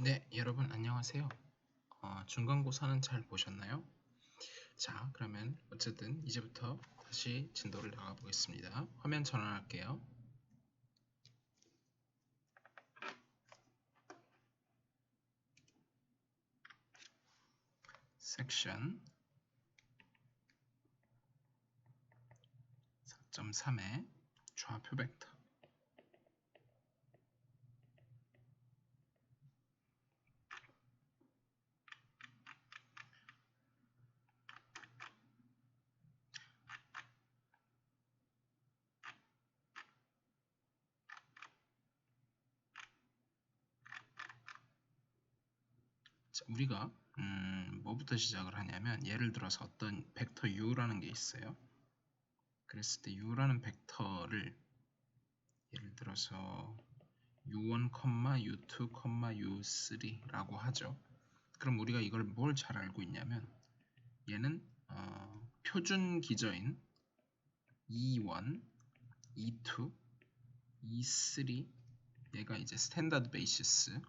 네, 여러분 안녕하세요. 중간고사는 잘 보셨나요? 자, 그러면 어쨌든 이제부터 다시 진도를 나가 보겠습니다. 화면 전환할게요. 섹션 4.3의 좌표 벡터. 자, 우리가 뭐부터 시작을 하냐면 예를 들어서 어떤 벡터 u라는 게 있어요. 그랬을 때 u라는 벡터를 예를 들어서 u1, u2, u3라고 하죠. 그럼 우리가 이걸 뭘 잘 알고 있냐면 얘는 표준 기저인 E1, E2, E3 얘가 이제 스탠다드 베이시스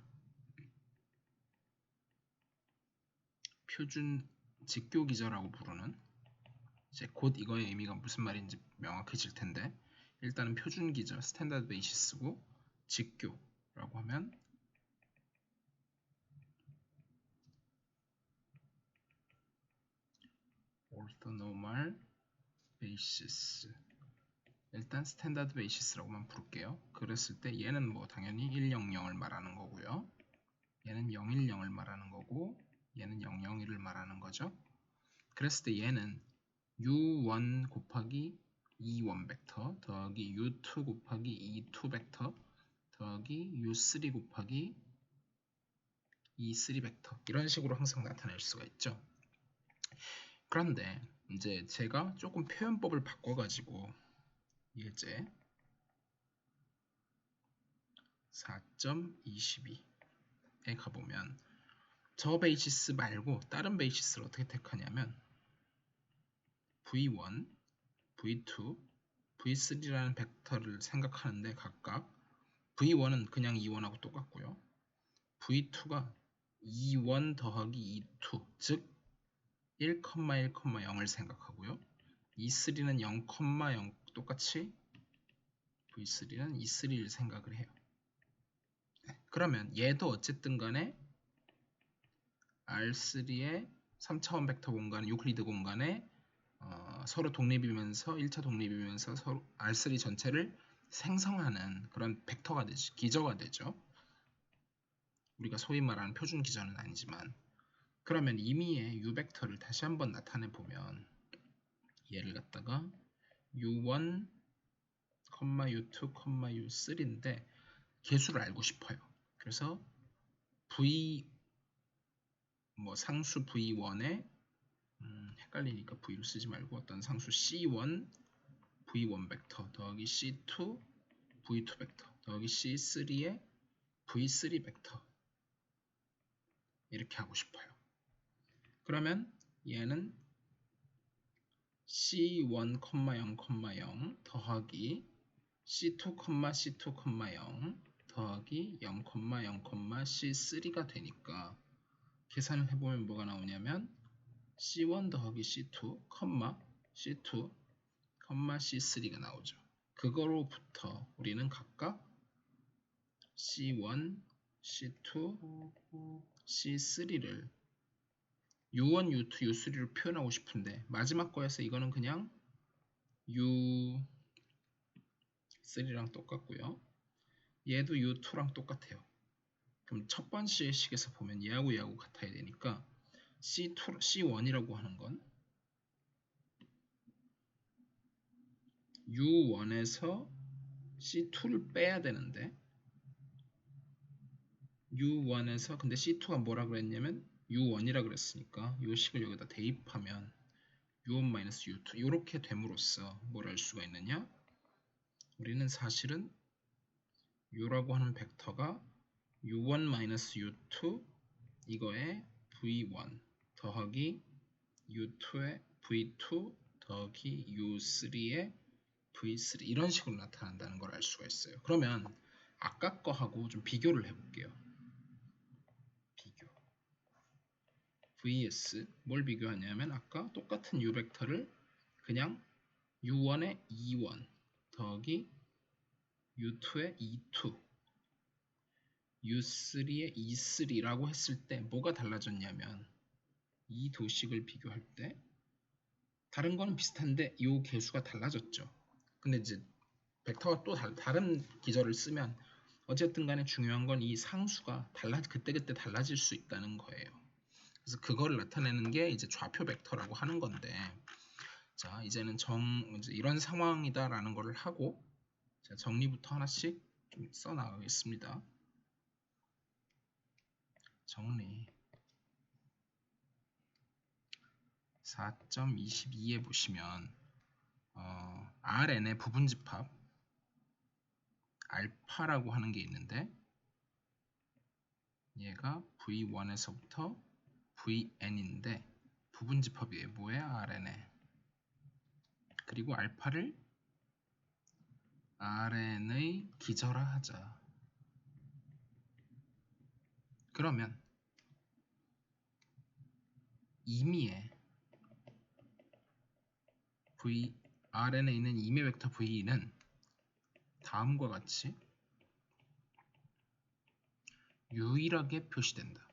표준 직교 기저라고 부르는 이제 곧 이거의 의미가 무슨 말인지 명확해질 텐데 일단은 표준 기저 스탠다드 베이시스고 직교라고 하면 orthonormal basis 일단 스탠다드 베이시스라고만 부를게요. 그랬을 때 얘는 뭐 당연히 100을 말하는 거고요. 얘는 010을 말하는 거고 얘는 001을 말하는 거죠. 그랬을 때 얘는 u1 곱하기 e1 벡터 더하기 u2 곱하기 e2 벡터 더하기 u3 곱하기 e3 벡터 이런 식으로 항상 나타낼 수가 있죠. 그런데 이제 제가 조금 표현법을 바꿔가지고 예제 4.22에 가보면 저 베이시스 말고 다른 베이시스를 어떻게 택하냐면 v1, v2, v3라는 벡터를 생각하는데 각각 v1은 그냥 e1하고 똑같고요. v2가 e1 더하기 e2 즉 1,1,0을 생각하고요. e3는 0,0 똑같이 v3는 e3를 생각을 해요. 그러면 얘도 어쨌든 간에 R3의 3차원 벡터 공간, 유클리드 공간에 서로 독립이면서 1차 독립이면서 서로 R3 전체를 생성하는 그런 벡터가 되죠. 기저가 되죠. 우리가 소위 말하는 표준 기저는 아니지만 그러면 임의의 U 벡터를 다시 한번 나타내 보면 얘를 갖다가 U1, U2, U3인데 개수를 알고 싶어요. 그래서 V 상수 V1에 헷갈리니까 V로 쓰지 말고 어떤 상수 C1 V1 벡터 더하기 C2 V2 벡터 더하기 C3의 V3 벡터 이렇게 하고 싶어요. 그러면 얘는 C1, 0, 0 더하기 C2, C2, 0 더하기 0, 0, C3가 되니까 계산을 해보면 뭐가 나오냐면 C1 더하기 C2, C2, C3가 나오죠. 그거로부터 우리는 각각 C1, C2, C3를 U1, U2, U3로 표현하고 싶은데 마지막 거에서 이거는 그냥 U3랑 똑같고요. 얘도 U2랑 똑같아요. 그럼 첫 번째 식에서 보면 얘하고 얘하고 같아야 되니까 C1이라고 하는 건 U1에서 C2를 빼야 되는데 U1에서 근데 C2가 뭐라 그랬냐면 U1이라 그랬으니까 이 식을 여기다 대입하면 U1-U2 이렇게 됨으로써 뭘 알 수가 있느냐? 우리는 사실은 U라고 하는 벡터가 U1-U2 이거의 V1 더하기 U2의 V2 더하기 U3의 V3 이런 식으로 나타난다는 걸 알 수가 있어요. 그러면 아까 거하고 좀 비교를 해볼게요. vs 뭘 비교하냐면 아까 똑같은 u 벡터를 그냥 u1의 e1 더하기 u2의 e2 u3의 e3라고 했을 때 뭐가 달라졌냐면 이 도식을 비교할 때 다른 거는 비슷한데 이 개수가 달라졌죠. 근데 이제 벡터가 또 다른 기절을 쓰면 어쨌든 간에 중요한 건 이 상수가 그때그때 달라질 수 있다는 거예요. 그래서 그걸 나타내는 게 이제 좌표 벡터라고 하는 건데, 자 이제는 이제 이런 상황이다라는 거를 하고, 자 정리부터 하나씩 좀 써 나가겠습니다. 정리 4.22에 보시면 RN의 부분집합 알파라고 하는 게 있는데, 얘가 V1에서부터 VN인데 부분집합이에요. 뭐예요? RN에. 그리고 알파를 RN의 기절화하자. 그러면 임의의 RN에 있는 임의 벡터 V는 다음과 같이 유일하게 표시된다.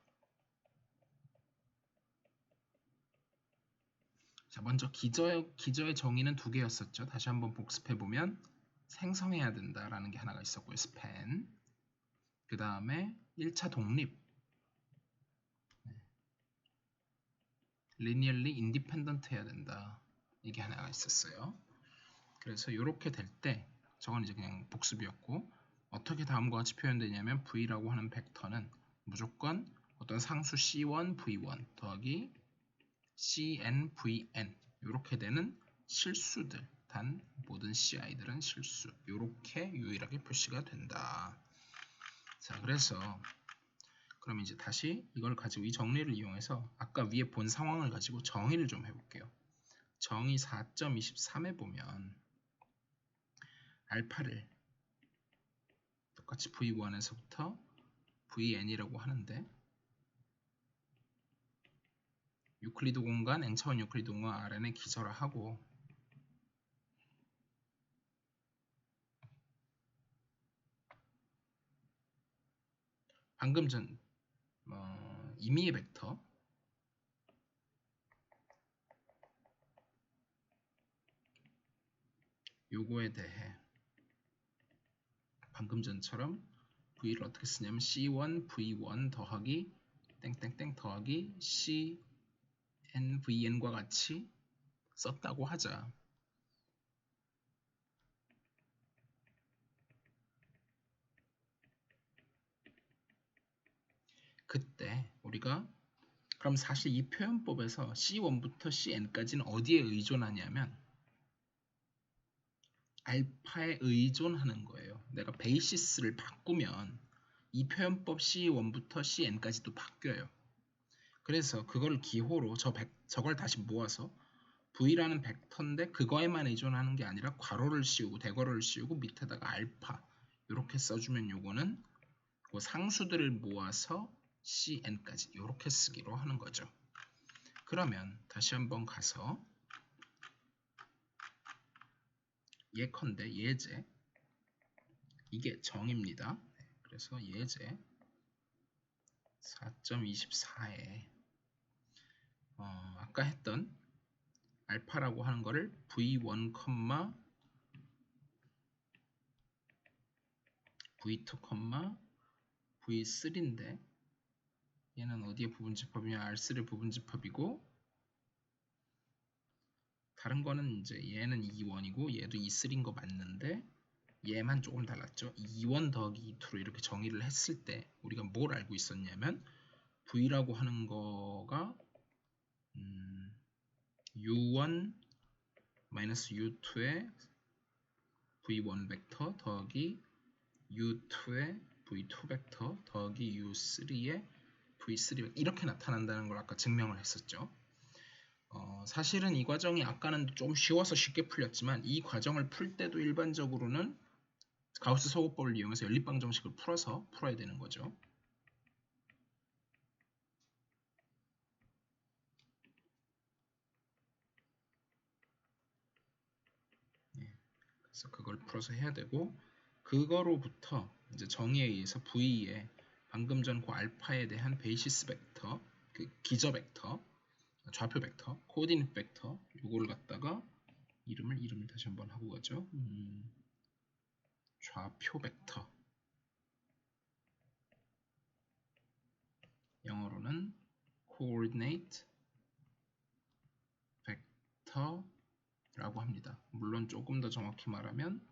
자, 먼저 기저의 정의는 두 개였었죠. 다시 한번 복습해보면 생성해야 된다라는 게 하나가 있었고요. 스팬. 그 다음에 1차 독립. linearly independent 해야 된다. 이게 하나가 있었어요. 그래서 이렇게 될 때 저건 이제 그냥 복습이었고, 어떻게 다음과 같이 표현되냐면 V라고 하는 벡터는 무조건 어떤 상수 C1, V1 더하기 CN, VN 이렇게 되는 실수들, 단 모든 CI들은 실수, 이렇게 유일하게 표시가 된다. 자, 그래서 그럼 이제 다시 이걸 가지고 이 정리를 이용해서 아까 위에 본 상황을 가지고 정의를 좀 해볼게요. 정의 4.23에 보면 알파를 똑같이 V1에서부터 VN이라고 하는데, 유클리드 공간, n차원 유클리드 공간 RN에 기절화하고, 방금 전 임의의 벡터 요거에 대해 방금 전처럼 V를 어떻게 쓰냐면 C1 V1 더하기 땡땡땡 더하기 CN VN과 같이 썼다고 하자. 그때 우리가 그럼 사실 이 표현법에서 C1부터 CN까지는 어디에 의존하냐면 알파에 의존하는 거예요. 내가 베이시스를 바꾸면 이 표현법 C1부터 CN까지도 바뀌어요. 그래서 그걸 기호로 저걸 다시 모아서 V라는 벡터인데 그거에만 의존하는 게 아니라 괄호를 씌우고 대괄호를 씌우고 밑에다가 알파 이렇게 써주면 요거는 그 상수들을 모아서 CN까지 이렇게 쓰기로 하는 거죠. 그러면 다시 한번 가서 예컨대 예제, 이게 정입니다. 그래서 예제 4.24에 아까 했던 알파라고 하는 거를 V1, V2, V3인데 얘는 어디에 부분집합이냐? R3의 부분집합이고, 다른 거는 이제 얘는 E1이고 얘도 E3인 거 맞는데 얘만 조금 달랐죠. E1 더하기 E2로 이렇게 정의를 했을 때 우리가 뭘 알고 있었냐면 V라고 하는 거가 U1 마이너스 U2의 V1 벡터 더하기 U2의 V2 벡터 더하기 U3의 V3 벡터 이렇게 나타난다는 걸 아까 증명을 했었죠. 사실은 이 과정이 아까는 좀 쉬워서 쉽게 풀렸지만 이 과정을 풀 때도 일반적으로는 가우스 소거법을 이용해서 연립방정식을 풀어야 되는 거죠. 그래서 그걸 풀어서 해야 되고, 그거로부터 이제 정의에 의해서 V에 방금 전 그 알파에 대한 베이시스 벡터, 그 기저 벡터, 좌표 벡터, 코디네이트 벡터, 요거를 갖다가 이름을 다시 한번 하고 가죠. 좌표 벡터, 영어로는 coordinate vector라고 합니다. 물론 조금 더 정확히 말하면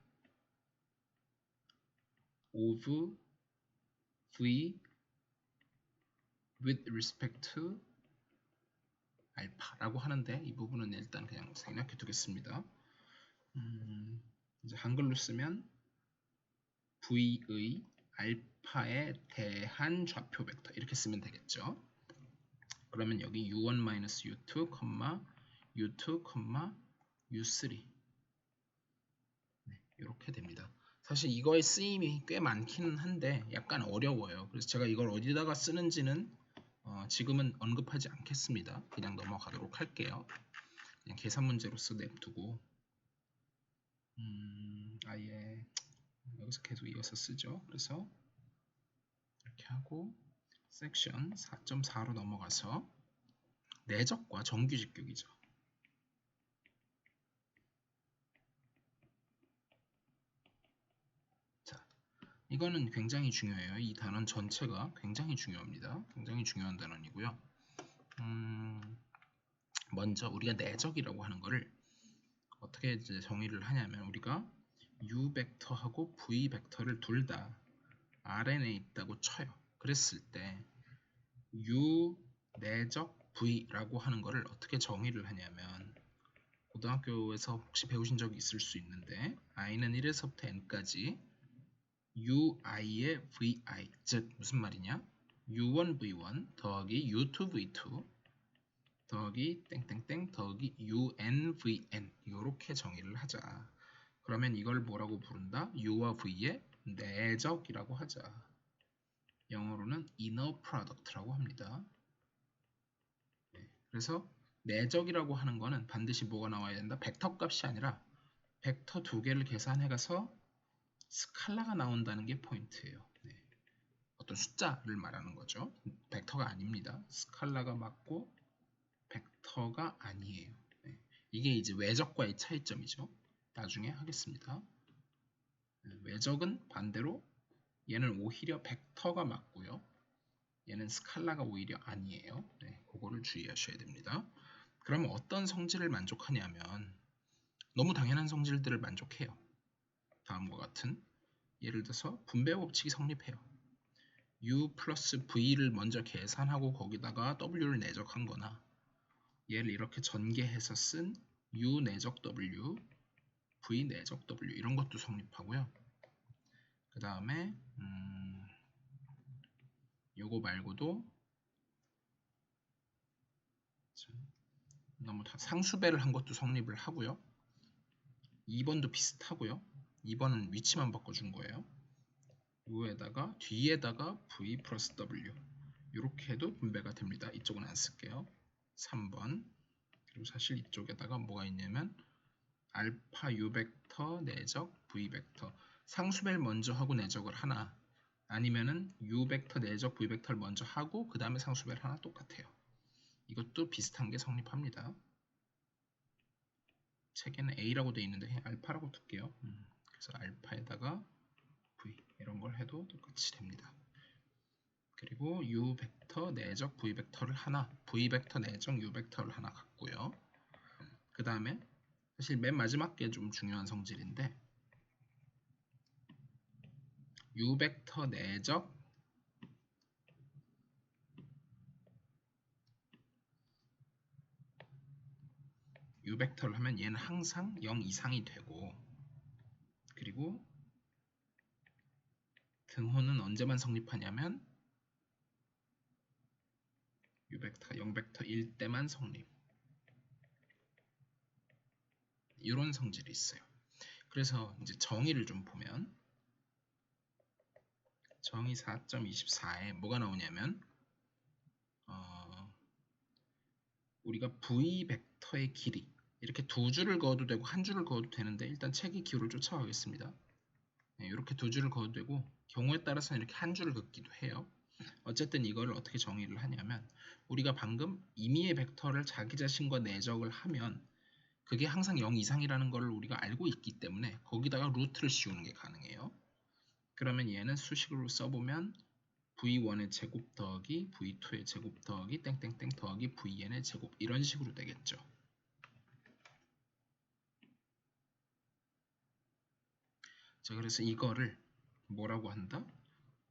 of v with respect to 알파라고 하는데, 이 부분은 일단 그냥 생략해 두겠습니다. 이제 한글로 쓰면 v의 알파에 대한 좌표 벡터 이렇게 쓰면 되겠죠. 그러면 여기 u1-u2, u2, u3 이렇게 됩니다. 사실 이거의 쓰임이 꽤 많기는 한데 약간 어려워요. 그래서 제가 이걸 어디다가 쓰는지는 지금은 언급하지 않겠습니다. 그냥 넘어가도록 할게요. 그냥 계산 문제로서 냅두고 아예 여기서 계속 이어서 쓰죠. 그래서 이렇게 하고 섹션 4.4로 넘어가서 내적과 정규 직격이죠. 자, 이거는 굉장히 중요해요. 이 단원 전체가 굉장히 중요합니다. 굉장히 중요한 단원이고요. 먼저 우리가 내적이라고 하는 거를 어떻게 이제 정의를 하냐면, 우리가 u 벡터하고 v 벡터를 둘 다 Rn에 있다고 쳐요. 그랬을 때 u 내적 v라고 하는 거를 어떻게 정의를 하냐면, 고등학교에서 혹시 배우신 적이 있을 수 있는데, i는 1에서부터 n까지 ui의 vi, 즉 무슨 말이냐, u1 v1 더하기 u2 v2 더하기 땡땡땡 더하기 unvn, 이렇게 정의를 하자. 그러면 이걸 뭐라고 부른다? u와 v의 내적이라고 하자. 영어로는 inner product라고 합니다. 네, 그래서 내적이라고 하는 거는 반드시 뭐가 나와야 된다? 벡터 값이 아니라 벡터 두 개를 계산해 가서 스칼라가 나온다는 게 포인트예요. 네, 어떤 숫자를 말하는 거죠. 벡터가 아닙니다. 스칼라가 맞고 벡터가 아니에요. 네, 이게 이제 외적과의 차이점이죠. 나중에 하겠습니다. 외적은 반대로 얘는 오히려 벡터가 맞고요. 얘는 스칼라가 오히려 아니에요. 네, 그거를 주의하셔야 됩니다. 그러면 어떤 성질을 만족하냐면, 너무 당연한 성질들을 만족해요. 다음과 같은, 예를 들어서 분배 법칙이 성립해요. u 플러스 v를 먼저 계산하고 거기다가 w를 내적한 거나, 얘를 이렇게 전개해서 쓴 u 내적 w, v 내적 w, 이런 것도 성립하고요. 그 다음에 요거 말고도 너무 다 상수배를 한 것도 성립을 하고요. 2번도 비슷하고요. 2번은 위치만 바꿔준 거예요. 요에다가 뒤에다가 v 플러스 w, 이렇게 해도 분배가 됩니다. 이쪽은 안 쓸게요. 3번. 그리고 사실 이쪽에다가 뭐가 있냐면 알파 u 벡터 내적 v 벡터, 상수배를 먼저 하고 내적을 하나, 아니면은 u 벡터 내적 v 벡터를 먼저 하고 그 다음에 상수배를 하나, 똑같아요. 이것도 비슷한 게 성립합니다. 책에는 A라고 되어 있는데 그냥 알파라고 둘게요. 그래서 알파에다가 V 이런 걸 해도 똑같이 됩니다. 그리고 U 벡터 내적 V 벡터를 하나, V 벡터 내적 U 벡터를 하나 갖고요. 그 다음에 사실 맨 마지막 게 좀 중요한 성질인데, U 벡터 내적 U 벡터를 하면 얘는 항상 0 이상이 되고, 그리고 등호는 언제만 성립하냐면 U 벡터가 0 벡터일 때만 성립. 이런 성질이 있어요. 그래서 이제 정의를 좀 보면, 정의 4.24에 뭐가 나오냐면, 우리가 V 벡터의 길이, 이렇게 두 줄을 그어도 되고 한 줄을 그어도 되는데 일단 책의 기호를 쫓아가겠습니다. 네, 이렇게 두 줄을 그어도 되고 경우에 따라서는 이렇게 한 줄을 긋기도 해요. 어쨌든 이거를 어떻게 정의를 하냐면 우리가 방금 임의의 벡터를 자기 자신과 내적을 하면 그게 항상 0 이상이라는 걸 우리가 알고 있기 때문에 거기다가 루트를 씌우는 게 가능해요. 그러면 얘는 수식으로 써보면 v1의 제곱 더하기 v2의 제곱 더하기 땡땡땡 더하기 vn의 제곱 이런 식으로 되겠죠. 자, 그래서 이거를 뭐라고 한다?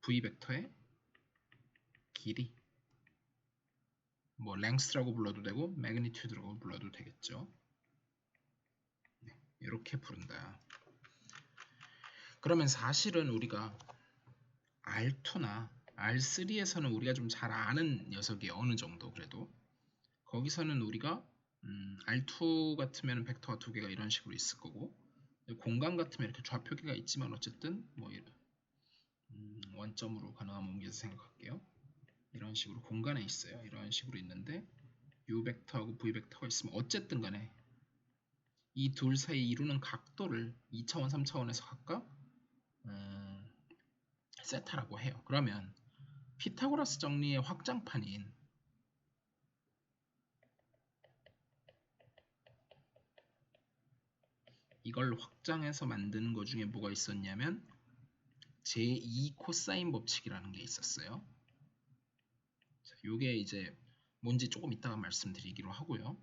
v 벡터의 길이 뭐 length라고 불러도 되고 magnitude라고 불러도 되겠죠. 네, 이렇게 부른다. 그러면 사실은 우리가 R2나 R3에서는 우리가 좀 잘 아는 녀석이 어느 정도 그래도 거기서는 우리가 R2 같으면 벡터가 두 개가 이런 식으로 있을 거고 공간 같으면 이렇게 좌표계가 있지만 어쨌든 뭐 원점으로 가능하면 옮겨서 생각할게요. 이런 식으로 공간에 있어요. 이런 식으로 있는데 U 벡터하고 V 벡터가 있으면 어쨌든 간에 이 둘 사이 이루는 각도를 2차원, 3차원에서 각각 세타라고 해요. 그러면 피타고라스 정리의 확장판인 이걸 확장해서 만드는 것 중에 뭐가 있었냐면 제2 코사인 법칙이라는 게 있었어요. 자, 요게 이제 뭔지 조금 이따가 말씀드리기로 하고요.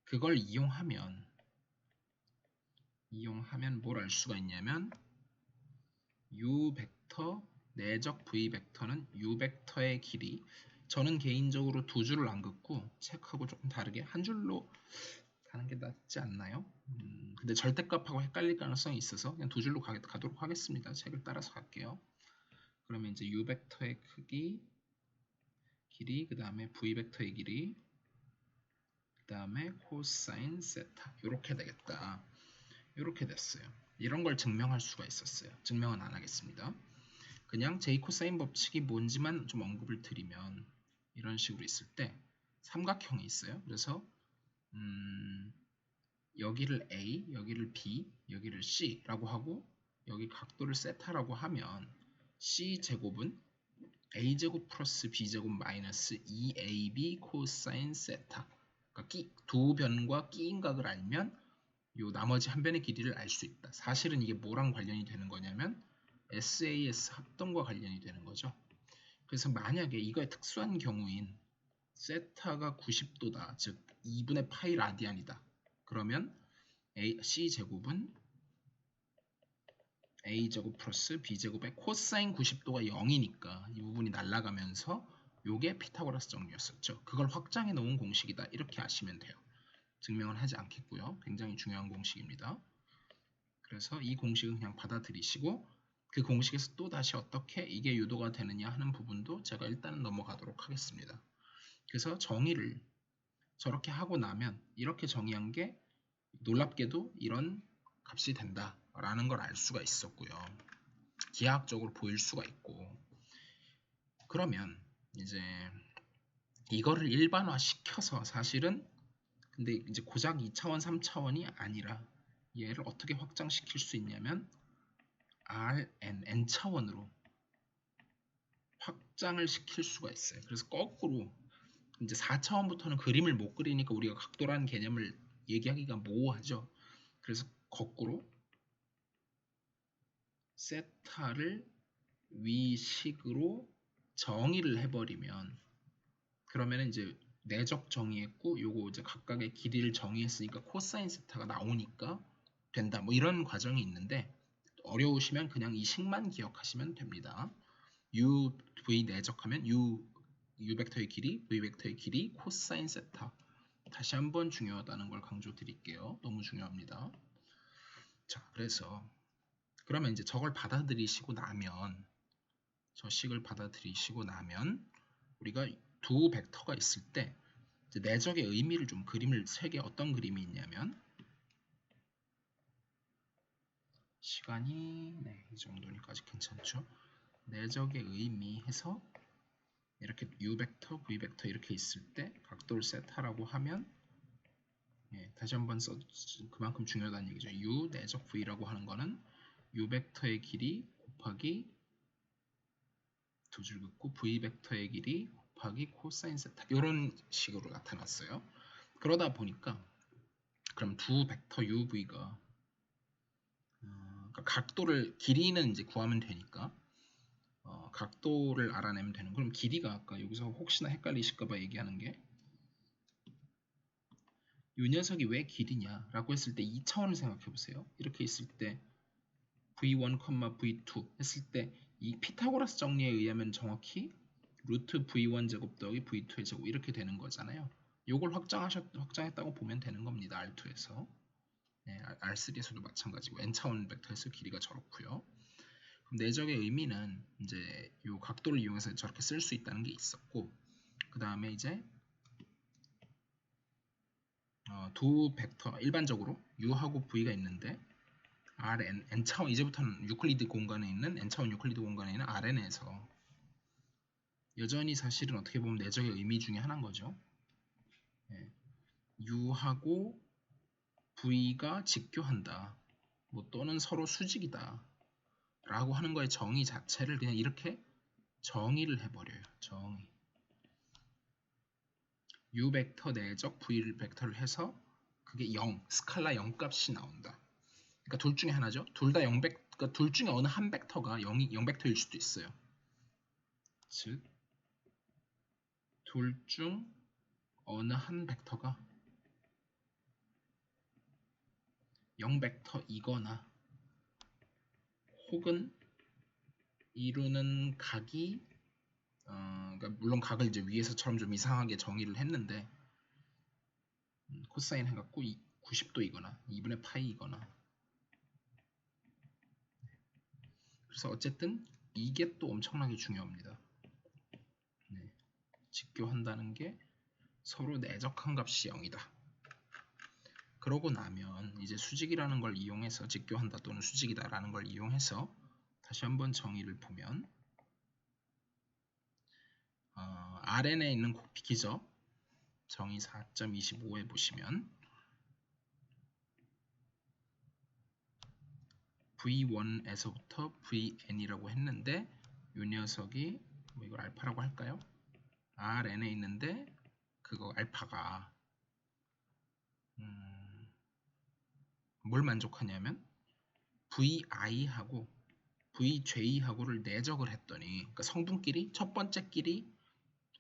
그걸 이용하면 뭘 알 수가 있냐면 U 벡터 내적 V 벡터는 U 벡터의 길이 저는 개인적으로 두 줄을 안 긋고 책하고 조금 다르게 한 줄로 가는 게 낫지 않나요? 근데 절대값하고 헷갈릴 가능성이 있어서 그냥 두 줄로 가도록 하겠습니다. 책을 따라서 갈게요. 그러면 이제 U 벡터의 크기, 길이, 그 다음에 V 벡터의 길이, 그 다음에 코사인 세타 이렇게 되겠다. 이렇게 됐어요. 이런 걸 증명할 수가 있었어요. 증명은 안 하겠습니다. 그냥 제 코사인 법칙이 뭔지만 좀 언급을 드리면 이런 식으로 있을 때 삼각형이 있어요. 그래서 여기를 A, 여기를 B, 여기를 C라고 하고 여기 각도를 세타라고 하면 C제곱은 A제곱 플러스 B제곱 마이너스 2AB 코사인 세타 그러니까 두 변과 끼인각을 알면 요 나머지 한 변의 길이를 알 수 있다. 사실은 이게 뭐랑 관련이 되는 거냐면 SAS 합동과 관련이 되는 거죠. 그래서 만약에 이거의 특수한 경우인 세타가 90도다. 즉 2분의 파이 라디안이다. 그러면 C제곱은 A제곱 플러스 B제곱의 코사인 90도가 0이니까 이 부분이 날아가면서 요게 피타고라스 정리였었죠. 그걸 확장해 놓은 공식이다. 이렇게 아시면 돼요. 증명은 하지 않겠고요. 굉장히 중요한 공식입니다. 그래서 이 공식은 그냥 받아들이시고 그 공식에서 또 다시 어떻게 이게 유도가 되느냐 하는 부분도 제가 일단은 넘어가도록 하겠습니다. 그래서 정의를 저렇게 하고 나면 이렇게 정의한 게 놀랍게도 이런 값이 된다라는 걸 알 수가 있었고요. 기하학적으로 보일 수가 있고 그러면 이제 이거를 일반화 시켜서 사실은 근데 이제 고작 2차원, 3차원이 아니라 얘를 어떻게 확장시킬 수 있냐면 Rn, n차원으로 확장을 시킬 수가 있어요. 그래서 거꾸로 이제 4차원부터는 그림을 못 그리니까 우리가 각도라는 개념을 얘기하기가 모호하죠. 그래서 거꾸로 세타를 위식으로 정의를 해버리면 그러면 이제 내적 정의했고 요거 이제 각각의 길이를 정의했으니까 코사인 세타가 나오니까 된다. 뭐 이런 과정이 있는데 어려우시면 그냥 이 식만 기억하시면 됩니다. U, V 내적하면 U 벡터의 길이, V 벡터의 길이, 코사인 세타. 다시 한번 중요하다는 걸 강조 드릴게요. 너무 중요합니다. 자, 그래서 그러면 이제 저걸 받아들이시고 나면 저 식을 받아들이시고 나면 우리가 두 벡터가 있을 때 이제 내적의 의미를 좀 그림을 세 개 어떤 그림이 있냐면 시간이 이 정도니까 아직 괜찮죠. 내적의 의미 해서 이렇게 U 벡터, V 벡터 이렇게 있을 때 각도를 세타라고 하면 예, 다시 한번 그만큼 중요하다는 얘기죠. u 내적 v라고 하는 거는 u 벡터의 길이 곱하기 두 줄 긋고 v 벡터의 길이 곱하기 코사인 세타 이런 식으로 나타났어요. 그러다 보니까 그럼 두 벡터 uv가 그러니까 각도를 길이는 이제 구하면 되니까 각도를 알아내면 되는. 그럼 길이가 아까 여기서 혹시나 헷갈리실까봐 얘기하는 게 이 녀석이 왜 길이냐라고 했을 때 2차원을 생각해 보세요. 이렇게 있을 때 v1, v2 했을 때 이 피타고라스 정리에 의하면 정확히 루트 v1 제곱 더하기 v2의 제곱 이렇게 되는 거잖아요. 요걸 확장했다고 보면 되는 겁니다. R2에서. 네, R3에서도 마찬가지고 n차원 벡터에서 길이가 저렇고요. 그럼 내적의 의미는 이제 요 각도를 이용해서 저렇게 쓸 수 있다는 게 있었고, 그 다음에 이제 두 벡터 일반적으로 u하고 v가 있는데 Rn, n차원 이제부터는 유클리드 공간에 있는 n차원 유클리드 공간에 있는 Rn에서 여전히 사실은 어떻게 보면 내적의 의미 중에 하나인 거죠. 예, u하고 v가 직교한다. 뭐 또는 서로 수직이다. 라고 하는 거의 정의 자체를 그냥 이렇게 정의를 해버려요. 정의. u 벡터 내적 v 벡터를 해서 그게 0, 스칼라 0 값이 나온다. 그러니까 둘 중에 하나죠. 둘 다 0 그러니까 둘 중에 어느 한 벡터가 0 벡터일 수도 있어요. 즉 둘 중 어느 한 벡터가 0 벡터이거나 혹은 이루는 각이 그러니까 물론 각을 이제 위에서처럼 좀 이상하게 정의를 했는데 코사인 해갖고 90도이거나 2분의 파이이거나 그래서 어쨌든 이게 또 엄청나게 중요합니다. 네. 직교한다는 게 서로 내적한 값이 0이다. 그러고 나면 이제 수직이라는 걸 이용해서 직교한다 또는 수직이다라는 걸 이용해서 다시 한번 정의를 보면 RN에 있는 곱기죠. 정의 4.25에 보시면 V1에서부터 VN이라고 했는데 이 녀석이 뭐 이걸 알파라고 할까요? RN에 있는데 그거 알파가 뭘 만족하냐면 VI하고 VJ하고를 내적을 했더니 그러니까 성분끼리 첫 번째 끼리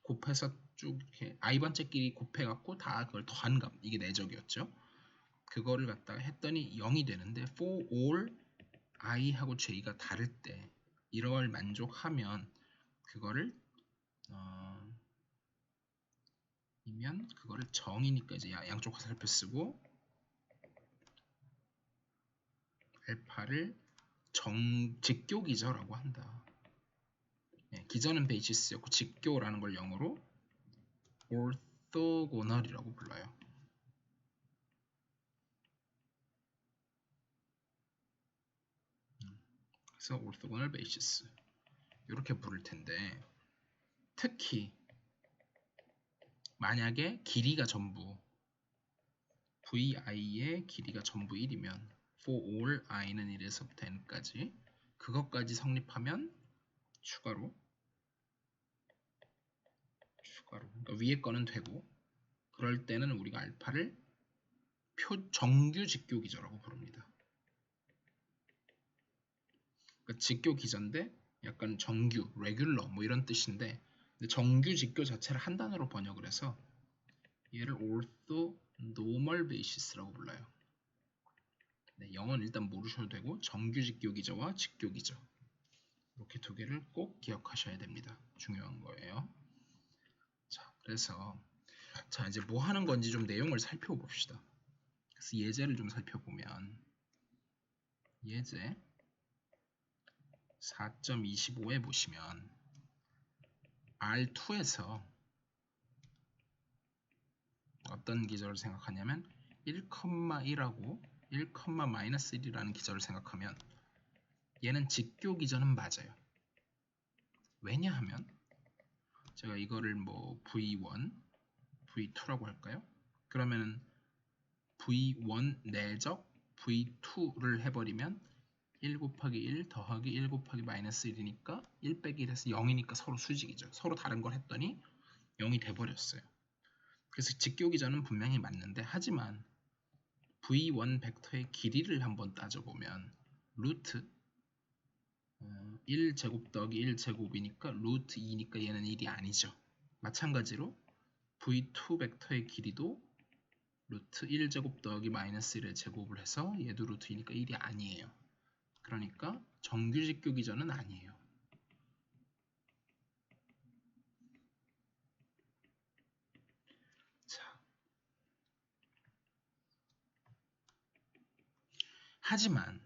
곱해서 쭉 이렇게 i번째 끼리 곱해갖고 다 그걸 더한 값 이게 내적이었죠. 그거를 갖다가 했더니 0이 되는데 for all i하고 j가 다를 때 이걸 만족하면 그거를 이면 그거를 정이니까 이제 양쪽 화살표 쓰고 알파를 직교기저라고 한다. 네, 기저는 베이시스였고 직교라는 걸 영어로 orthogonal이라고 불러요. 그래서 orthogonal basis 이렇게 부를 텐데 특히 만약에 길이가 전부 vi의 길이가 전부 1이면 for all i는 1에서부터 n까지 그것까지 성립하면 추가로 그러니까 위에 거는 되고 그럴 때는 우리가 알파를 정규 직교 기저라고 부릅니다. 그러니까 직교 기저인데 약간 정규, 레귤러 뭐 이런 뜻인데 정규 직교 자체를 한 단어로 번역을 해서 얘를 ortho normal basis라고 불러요. 네, 영어는 일단 모르셔도 되고 정규 직교 기저와 직교 기저 이렇게 두 개를 꼭 기억하셔야 됩니다. 중요한 거예요. 자, 그래서 자 이제 뭐 하는 건지 좀 내용을 살펴봅시다. 그래서 예제를 좀 살펴보면 예제 4.25에 보시면 R2에서 어떤 기저를 생각하냐면 1,1하고 1,-1이라는 기저를 생각하면 얘는 직교 기저는 맞아요. 왜냐하면 제가 이거를 뭐 V1, V2라고 할까요? 그러면은 v1 내적 v2를 해버리면 1 곱하기 1 더하기 1 곱하기 마이너스 1이니까 1 빼기 1에서 0이니까 서로 수직이죠. 서로 다른 걸 했더니 0이 돼버렸어요. 그래서 직교기전은 분명히 맞는데, 하지만 v1 벡터의 길이를 한번 따져보면 루트 1제곱 더하기 1제곱이니까 루트 2니까 얘는 1이 아니죠. 마찬가지로 v2 벡터의 길이도 루트 1제곱 더하기 마이너스 1의 제곱을 해서 얘도 루트 2니까 1이 아니에요. 그러니까 정규직교기전은 아니에요. 자, 하지만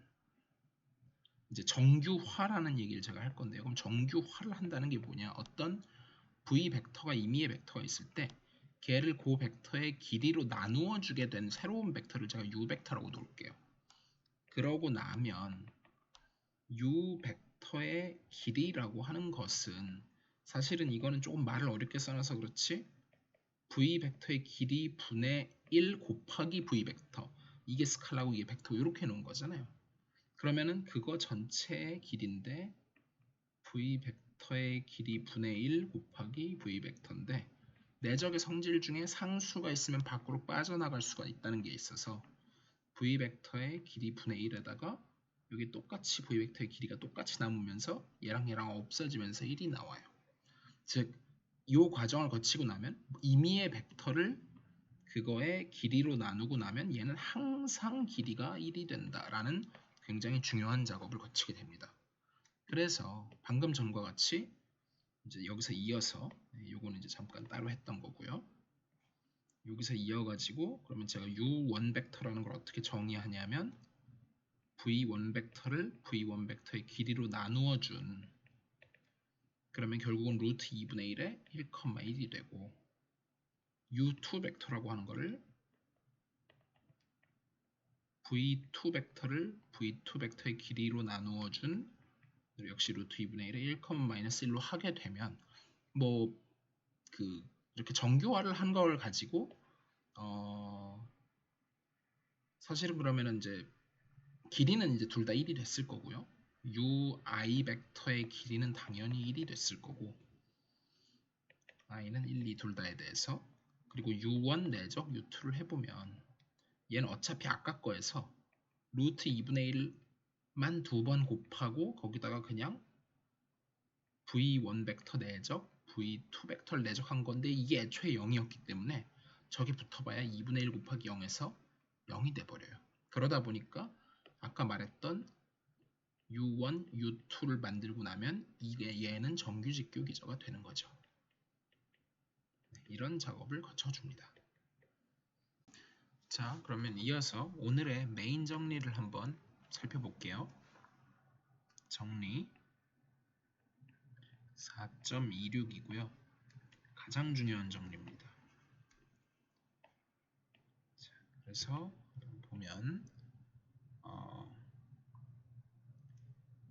이제 정규화라는 얘기를 제가 할 건데요. 그럼 정규화를 한다는 게 뭐냐? 어떤 v 벡터가 임의의 벡터가 있을 때 걔를 그 벡터의 길이로 나누어 주게 된 새로운 벡터를 제가 u 벡터라고 놓을게요. 그러고 나면 u 벡터의 길이라고 하는 것은, 사실은 이거는 조금 말을 어렵게 써놔서 그렇지, v 벡터의 길이 분의 1 곱하기 v 벡터, 이게 스칼라고 이게 벡터, 이렇게 놓은 거잖아요. 그러면은 그거 전체의 길이인데 v 벡터의 길이 분의 1 곱하기 v 벡터인데, 내적의 성질 중에 상수가 있으면 밖으로 빠져나갈 수가 있다는 게 있어서 v 벡터의 길이 분의 1에다가 여기 똑같이 v 벡터의 길이가 똑같이 남으면서 얘랑 없어지면서 1이 나와요. 즉, 이 과정을 거치고 나면 임의의 벡터를 그거의 길이로 나누고 나면 얘는 항상 길이가 1이 된다라는 굉장히 중요한 작업을 거치게 됩니다. 그래서 방금 전과 같이 이제 여기서 이어서, 요거는 이제 잠깐 따로 했던 거고요. 여기서 이어가지고 그러면 제가 u1 벡터라는 걸 어떻게 정의하냐면 v1 벡터를 v1 벡터의 길이로 나누어 준, 그러면 결국은 루트 2분의 1에 1,1이 되고, u2 벡터라고 하는 거를 v2 벡터를 v2 벡터의 길이로 나누어 준 역시 루트 2분의 1에 1,-1로 하게 되면, 뭐 이렇게 정규화를 한 걸 가지고 사실은 그러면은 이제 길이는 이제 둘 다 1이 됐을 거고요. ui 벡터의 길이는 당연히 1이 됐을 거고, i는 1, 2 둘 다에 대해서, 그리고 u1 내적 u2를 해보면 얘는 어차피 아까 거에서 루트 2분의 1만 두 번 곱하고 거기다가 그냥 v1 벡터 내적 v2 벡터를 내적한 건데, 이게 애초에 0이었기 때문에 저기 붙어봐야 2분의 1 곱하기 0에서 0이 돼버려요. 그러다 보니까 아까 말했던 u1, u2를 만들고 나면 얘는 정규직교 기저가 되는 거죠. 이런 작업을 거쳐줍니다. 자, 그러면 이어서 오늘의 메인 정리를 한번 살펴볼게요. 정리 4.26이고요. 가장 중요한 정리입니다. 자, 그래서 보면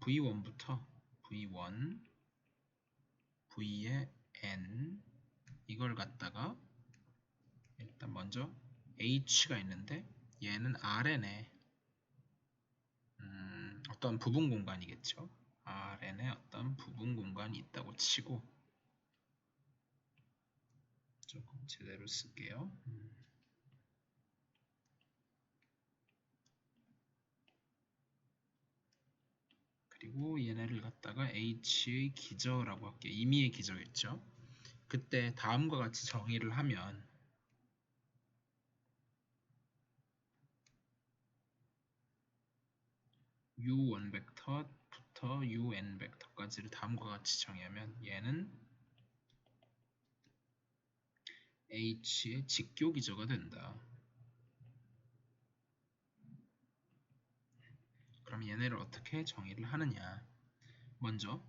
v1부터 v1, v의 n, 이걸 갖다가 일단 먼저 h가 있는데 얘는 Rn의 어떤 부분 공간이겠죠. Rn의 어떤 부분 공간이 있다고 치고, 조금 제대로 쓸게요. 그리고 얘네를 갖다가 h의 기저라고 할게요. 임의의 기저겠죠. 그때 다음과 같이 정의를 하면 u1 벡터부터 un 벡터까지를 다음과 같이 정의하면 얘는 h의 직교 기저가 된다. 그럼 얘네를 어떻게 정의를 하느냐? 먼저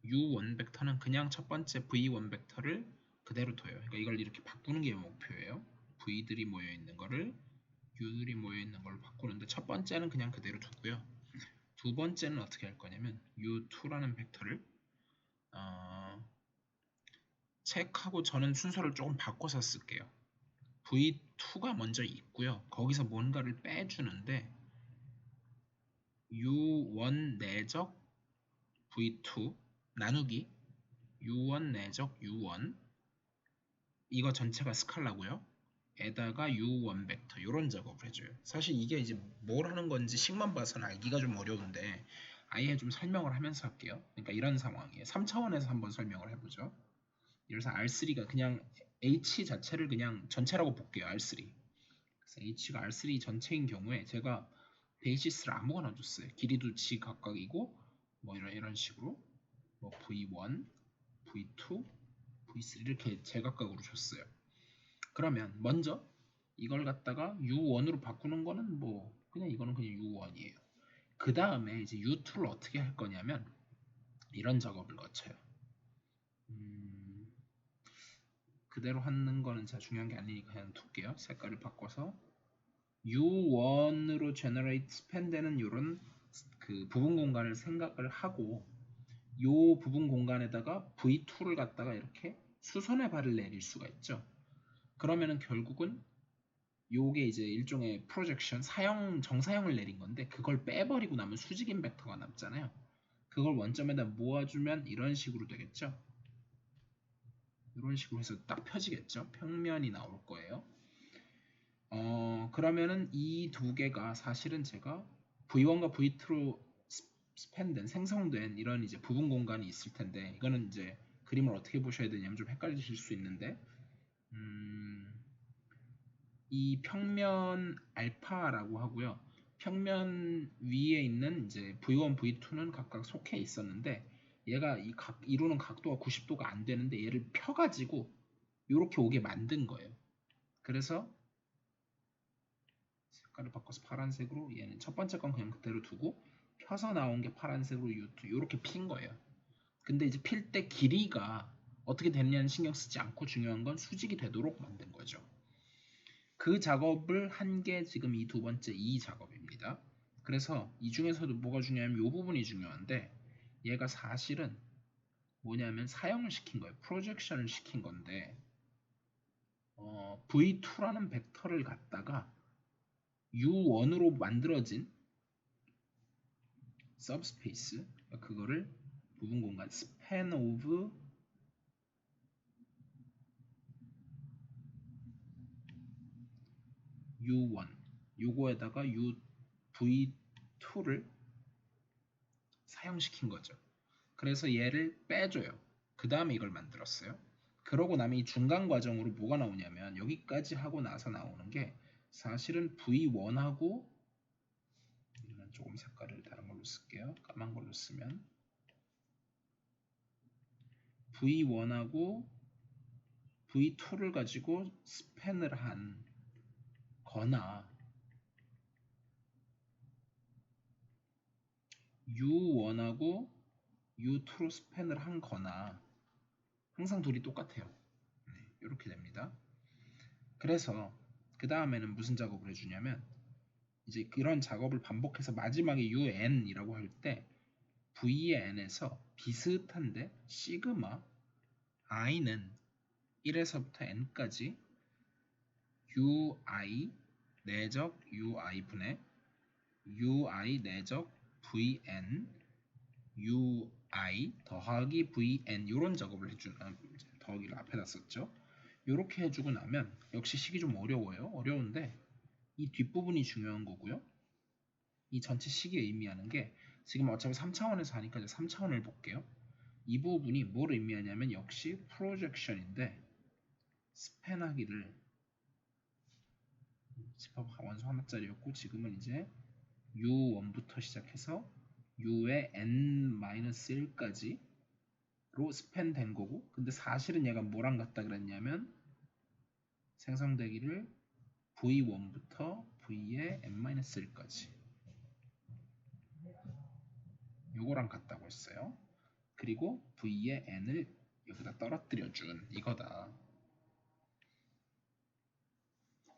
u1 벡터는 그냥 첫 번째 v1 벡터를 그대로 둬요. 그러니까 이걸 이렇게 바꾸는 게 목표예요. v들이 모여 있는 거를 u들이 모여 있는 걸로 바꾸는데, 첫 번째는 그냥 그대로 두고요. 두 번째는 어떻게 할 거냐면 u2라는 벡터를 책하고 저는 순서를 조금 바꿔서 쓸게요. v2가 먼저 있고요. 거기서 뭔가를 빼주는데 u1 내적 v2 나누기 u1 내적 u1 이거 전체가 스칼라고요. 에다가 u1 벡터 이런 작업을 해줘요. 사실 이게 이제 뭘 하는 건지 식만 봐서는 알기가 좀 어려운데 아예 좀 설명을 하면서 할게요. 그러니까 이런 상황이에요. 3차원에서 한번 설명을 해보죠. 그래서 R3가 그냥 H 자체를 그냥 전체라고 볼게요. R3. 그래서 H가 R3 전체인 경우에 제가 베이시스를 아무거나 줬어요. 길이도 지 각각이고 뭐 이런 식으로 뭐 V1, V2, V3 이렇게 제각각으로 줬어요. 그러면 먼저 이걸 갖다가 U1으로 바꾸는 거는 뭐 그냥 이거는 그냥 U1이에요. 그 다음에 이제 U2를 어떻게 할 거냐면 이런 작업을 거쳐요. 그대로 하는 거는 진짜 중요한 게 아니니까 그냥 둘게요. 색깔을 바꿔서 U1으로 generate span 되는 이런 그 부분 공간을 생각을 하고 요 부분 공간에다가 V2를 갖다가 이렇게 수선의 발을 내릴 수가 있죠. 그러면은 결국은 요게 이제 일종의 프로젝션 정사형을 내린 건데 그걸 빼버리고 나면 수직인 벡터가 남잖아요. 그걸 원점에다 모아주면 이런 식으로 되겠죠. 이런 식으로 해서 딱 펴지겠죠. 평면이 나올 거예요. 그러면은 이 두 개가 사실은 제가 V1과 V2로 스팬된 생성된 이런 이제 부분 공간이 있을 텐데 이거는 이제 그림을 어떻게 보셔야 되냐면 좀 헷갈리실 수 있는데 이 평면 알파라고 하고요. 평면 위에 있는 이제 V1, V2는 각각 속해 있었는데 얘가 이루는 각도가 90도가 안 되는데 얘를 펴가지고 이렇게 오게 만든 거예요. 그래서 색깔을 바꿔서 파란색으로 얘는 첫 번째 건 그냥 그대로 두고 펴서 나온 게 파란색으로 이렇게 핀 거예요. 근데 이제 필 때 길이가 어떻게 됐냐는 신경 쓰지 않고 중요한 건 수직이 되도록 만든 거죠. 그 작업을 한 게 지금 이 두 번째 이 작업입니다. 그래서 이 중에서도 뭐가 중요하면 이 부분이 중요한데 얘가 사실은 뭐냐면 사형을 시킨 거예요. 프로젝션을 시킨 건데 V2라는 벡터를 갖다가 U1으로 만들어진 subspace 그거를 부분 공간 span of U1 요거에다가 V2를 사용시킨 거죠. 그래서 얘를 빼줘요. 그 다음에 이걸 만들었어요. 그러고 나면 이 중간 과정으로 뭐가 나오냐면 여기까지 하고 나서 나오는 게 사실은 V1하고 조금 색깔을 다른 걸로 쓸게요. 까만 걸로 쓰면 V1하고 V2를 가지고 스팬을 한 거나 U1하고 U2로 스팬을 한 거나 항상 둘이 똑같아요. 네, 이렇게 됩니다. 그래서 그 다음에는 무슨 작업을 해주냐면 이제 그런 작업을 반복해서 마지막에 UN이라고 할 때 V의 N에서 비슷한데 시그마 I는 1에서부터 N까지 UI 내적 UI분의 UI 내적 VN UI 더하기 VN 이런 작업을 해주는 더하기를 앞에다 썼죠. 이렇게 해주고 나면 역시 식이 좀 어려워요. 어려운데 이 뒷부분이 중요한 거고요. 이 전체 식이 의미하는 게 지금 어차피 3차원에서 하니까 이제 3차원을 볼게요. 이 부분이 뭘 의미하냐면 역시 프로젝션인데 스팬하기를 집합 원소 하나짜리였고 지금은 이제 U1부터 시작해서 U의 N-1까지로 스팬된 거고 근데 사실은 얘가 뭐랑 같다 그랬냐면 생성되기를 V1부터 V의 N-1까지 요거랑 같다고 했어요. 그리고 V의 N을 여기다 떨어뜨려 준 이거다.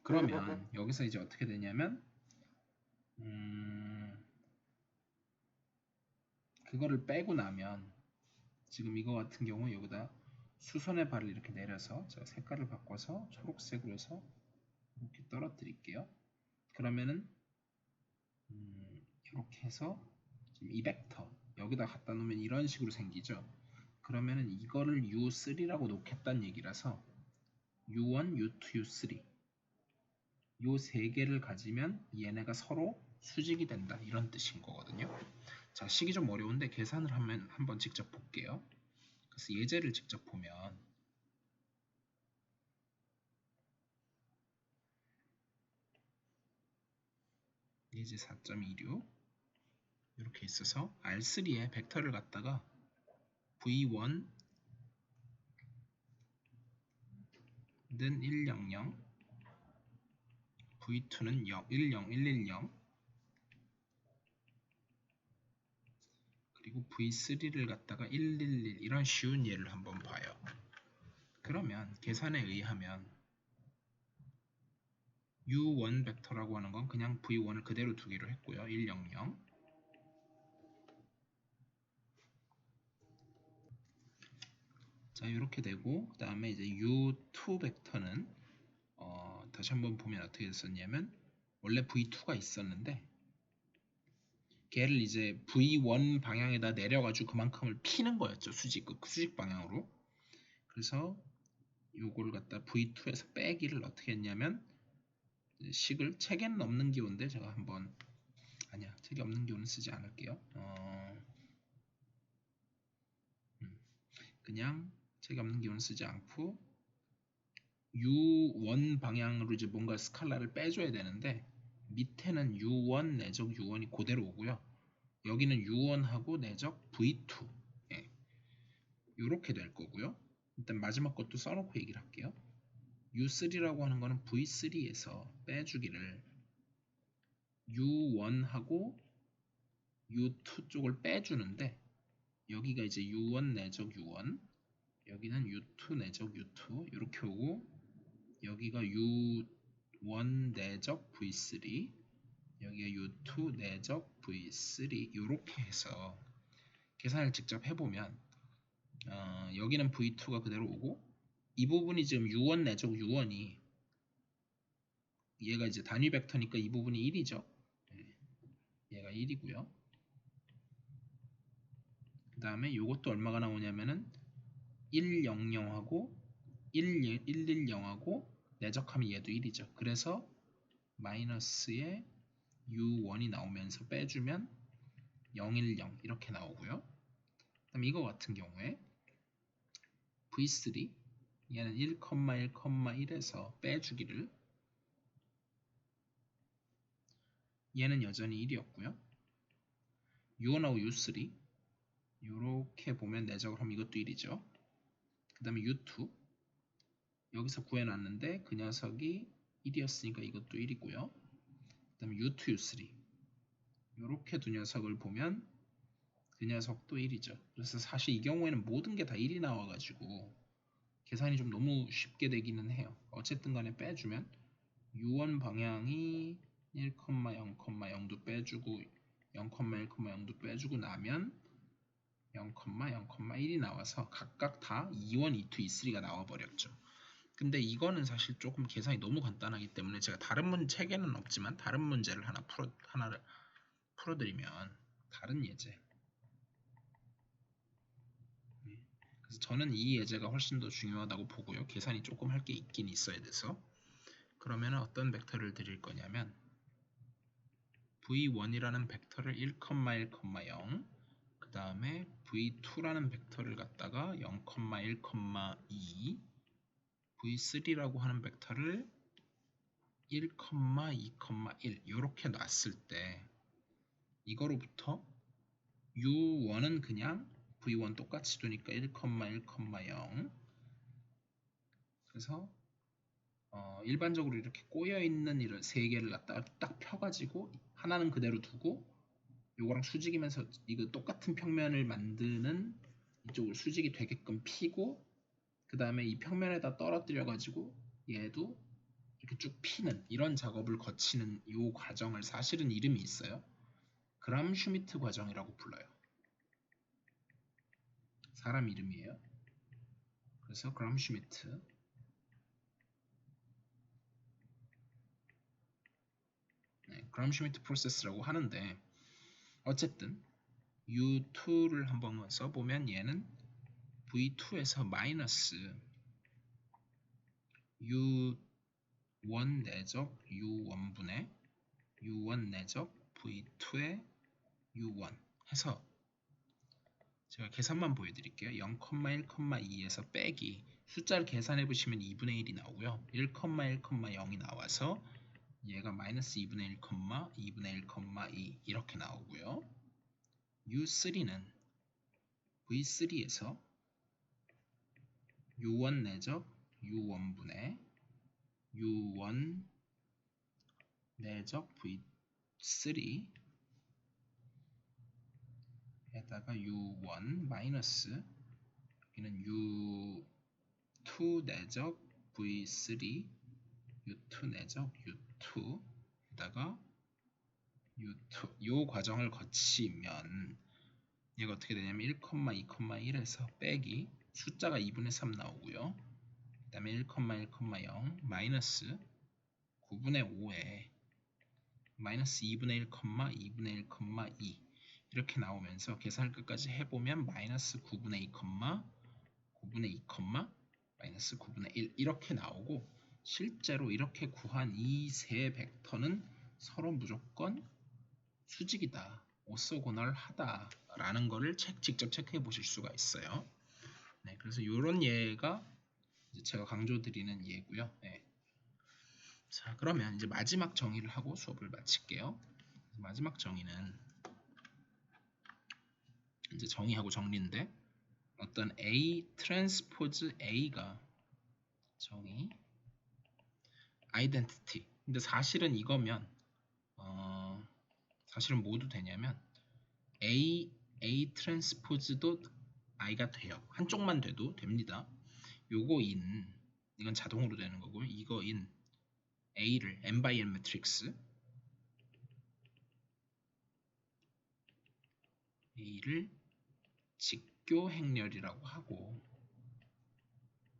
그러면 여기서 이제 어떻게 되냐면 그거를 빼고 나면 지금 이거 같은 경우 여기다 수선의 발을 이렇게 내려서 제가 색깔을 바꿔서 초록색으로 해서 이렇게 떨어뜨릴게요. 그러면은 이렇게 해서 지금 이 벡터 여기다 갖다 놓으면 이런 식으로 생기죠. 그러면은 이거를 U3라고 놓겠다는 얘기라서 U1, U2, U3 요 세 개를 가지면 얘네가 서로 수직이 된다 이런 뜻인 거거든요. 자, 식이 좀 어려운데 계산을 하면 한번 직접 볼게요. 그래서 예제를 직접 보면 예제 4.26 이렇게 있어서 R3에 벡터를 갖다가 V1는 100, V2는 10110, 그리고 V3를 갖다가 111 이런 쉬운 예를 한번 봐요. 그러면 계산에 의하면 U1 벡터라고 하는 건 그냥 V1을 그대로 두기로 했고요. 100. 자, 이렇게 되고 그 다음에 이제 U2 벡터는 다시 한번 보면 어떻게 됐었냐면 원래 V2가 있었는데 걔를 이제 V1 방향에다 내려가지고 그만큼을 피는 거였죠. 수직 방향으로. 그래서 요걸 갖다 V2에서 빼기를 어떻게 했냐면 식을 책에는 없는 기호인데 제가 한번 아니야 책에 없는 기호는 쓰지 않을게요. 그냥 책에 없는 기호는 쓰지 않고 U1 방향으로 이제 뭔가 스칼라를 빼줘야 되는데 밑에는 U1 내적 U1이 그대로 오고요. 여기는 U1하고 내적 V2 예, 이렇게 될 거고요. 일단 마지막 것도 써놓고 얘기를 할게요. U3라고 하는 거는 V3에서 빼주기를 U1하고 U2 쪽을 빼주는데 여기가 이제 U1 내적 U1 여기는 U2 내적 U2 이렇게 오고 여기가 U1 내적 V3 여기가 U2 내적 V3 이렇게 해서 계산을 직접 해보면 여기는 V2가 그대로 오고 이 부분이 지금 U1 내적 U1이 얘가 이제 단위 벡터니까 이 부분이 1이죠. 얘가 1이고요. 그 다음에 이것도 얼마가 나오냐면은 100하고 110하고 내적하면 얘도 1이죠. 그래서 마이너스에 U1이 나오면서 빼주면 010 이렇게 나오고요. 그다음 이거 같은 경우에 V3 얘는 1,1,1에서 빼주기를 얘는 여전히 1이었고요. U1하고 U3 이렇게 보면 내적을 하면 이것도 1이죠. 그 다음에 U2 여기서 구해놨는데 그 녀석이 1이었으니까 이것도 1이고요. 그 다음에 U2, U3 이렇게 두 녀석을 보면 그 녀석도 1이죠. 그래서 사실 이 경우에는 모든 게 다 1이 나와가지고 계산이 좀 너무 쉽게 되기는 해요. 어쨌든 간에 빼주면 U1 방향이 1,0,0도 빼주고 0,1,0도 빼주고 나면 0,0,1이 나와서 각각 다 E1, E2, E3가 나와버렸죠. 근데 이거는 사실 조금 계산이 너무 간단하기 때문에 제가 다른 책에는 없지만 다른 문제를 하나를 풀어드리면 다른 예제 그래서 저는 이 예제가 훨씬 더 중요하다고 보고요. 계산이 조금 할 게 있긴 있어야 돼서 그러면 어떤 벡터를 드릴 거냐면 V1이라는 벡터를 1,1,0 그 다음에 V2라는 벡터를 갖다가 0,1,2 V3라고 하는 벡터를 1,2,1 이렇게 놨을 때 이거로부터 U1은 그냥 V1 똑같이 두니까 1,1,0 그래서 일반적으로 이렇게 꼬여있는 이런 세 개를 갖다가 딱 펴가지고 하나는 그대로 두고 요거랑 수직이면서 이거 똑같은 평면을 만드는 이쪽을 수직이 되게끔 피고 그 다음에 이 평면에다 떨어뜨려 가지고 얘도 이렇게 쭉 피는 이런 작업을 거치는 이 과정을 사실은 이름이 있어요. 그람슈미트 과정이라고 불러요. 사람 이름이에요. 그래서 그람슈미트 그람 슈미트 프로세스라고 하는데 어쨌든 U2를 한번 써보면 얘는 V2에서 마이너스 U1 내적 U1분의 U1 내적 V2의 U1 해서 제가 계산만 보여드릴게요. 0,1,2에서 빼기 숫자를 계산해 보시면 2분의 1이 나오고요. 1,1,0이 나와서 얘가 마이너스 2분의 1, 2분의 1,2 이렇게 나오고요. U3는 V3에서 U1 내적 U1분의 U1 내적 V3 에다가 U1 마이너스 여기는 U2 내적 V3 U2 내적 U2 에다가 U2 요 과정을 거치면 얘가 어떻게 되냐면 1,2,1에서 빼기 숫자가 2분의 3 나오고요. 그 다음에 1,1,0 마이너스 9분의 5에 마이너스 2분의 1, 2분의 1,2 이렇게 나오면서 계산을 끝까지 해보면 마이너스 9분의 2, 9분의 2, 마이너스 9분의 1 이렇게 나오고 실제로 이렇게 구한 이 세 벡터는 서로 무조건 수직이다, 오소고널하다 라는 거를 직접 체크해 보실 수가 있어요. 네, 그래서 이런 예가 제가 강조드리는 예고요. 네. 자, 그러면 이제 마지막 정의를 하고 수업을 마칠게요. 마지막 정의는 이제 정의하고 정리인데 어떤 A 트랜스포즈 A가 정의 아이덴티티. 근데 사실은 이거면 사실은 뭐도 되냐면 A 트랜스포즈도 I가 돼요. 한쪽만 돼도 됩니다. 요거 인 이건 자동으로 되는 거고요. 이거 인 A를 n by n 매트릭스 A를 직교 행렬이라고 하고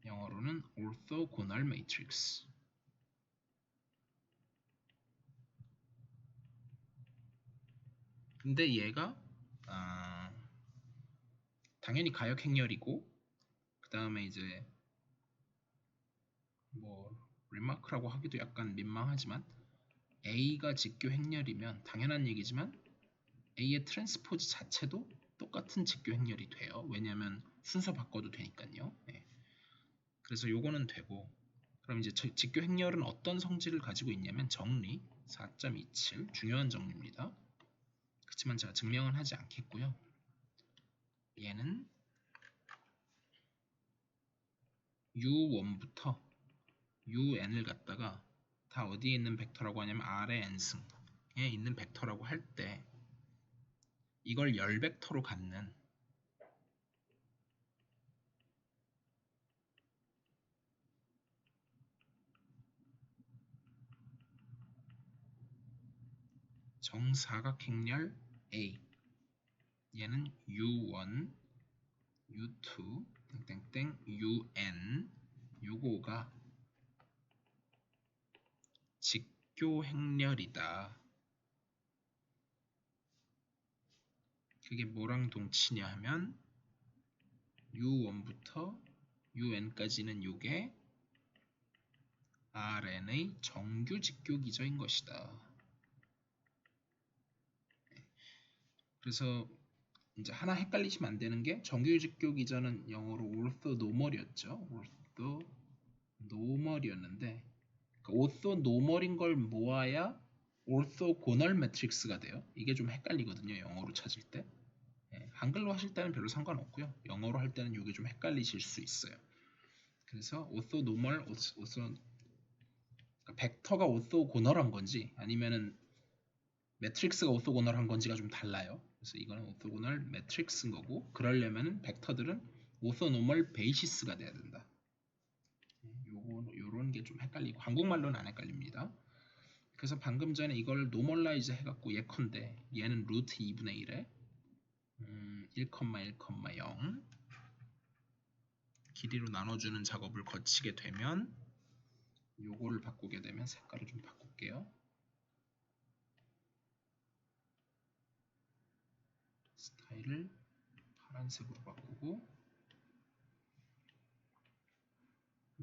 영어로는 orthogonal matrix. 근데 얘가 당연히 가역 행렬이고 그 다음에 이제 뭐 리마크라고 하기도 약간 민망하지만 A가 직교 행렬이면 당연한 얘기지만 A의 트랜스포즈 자체도 똑같은 직교 행렬이 돼요. 왜냐하면 순서 바꿔도 되니까요. 네. 그래서 요거는 되고 그럼 이제 직교 행렬은 어떤 성질을 가지고 있냐면 정리 4.27 중요한 정리입니다. 그렇지만 제가 증명은 하지 않겠고요. 얘는 U1부터 UN을 갖다가 다 어디에 있는 벡터라고 하냐면 R의 n승에 있는 벡터라고 할 때 이걸 열 벡터로 갖는 정사각행렬 A 얘는 U1, U2, 땡땡땡, UN 요거가 직교행렬이다. 그게 뭐랑 동치냐 하면 U1부터 UN까지는 요게 RN의 정규 직교 기저인 것이다. 그래서 이제 하나 헷갈리시면 안 되는 게 정규 직교 기저는 영어로 orthonormal이었죠. orthonormal이었는데 그러니까 orthonormal인 걸 모아야 orthogonal 매트릭스가 돼요. 이게 좀 헷갈리거든요. 영어로 찾을 때. 예, 한글로 하실 때는 별로 상관없고요. 영어로 할 때는 이게 좀 헷갈리실 수 있어요. 그래서 orthonormal, 그러니까 벡터가 orthogonal한 건지 아니면은 매트릭스가 오토고널한 건지가 좀 달라요. 그래서 이거는 오토고널 매트릭스인 거고 그러려면은 벡터들은 오토노멀 베이시스가 돼야 된다. 요런 게 좀 헷갈리고 한국말로는 안 헷갈립니다. 그래서 방금 전에 이걸 노멀라이즈 해갖고 예컨대 얘는 루트 2분의 1에 1,1,0 길이로 나눠주는 작업을 거치게 되면 요거를 바꾸게 되면 색깔을 좀 바꿀게요. 파일을 파란색으로 바꾸고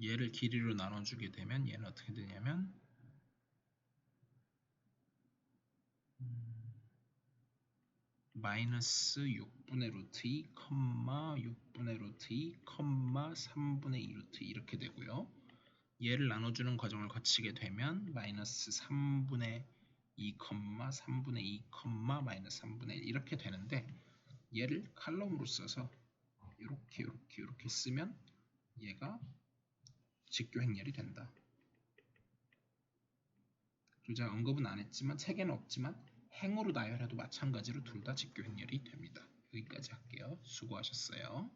얘를 길이로 나눠주게 되면 얘는 어떻게 되냐면 마이너스 6분의 루트 2, 6분의 루트 2, 3분의 2 루트 2 이렇게 되고요. 얘를 나눠주는 과정을 거치게 되면 마이너스 3분의 2, 3분의 2, 마이너스 3분의 1 이렇게 되는데 얘를 칼럼으로 써서 이렇게 쓰면 얘가 직교 행렬이 된다. 제가 언급은 안 했지만 책에는 없지만 행으로 나열해도 마찬가지로 둘 다 직교 행렬이 됩니다. 여기까지 할게요. 수고하셨어요.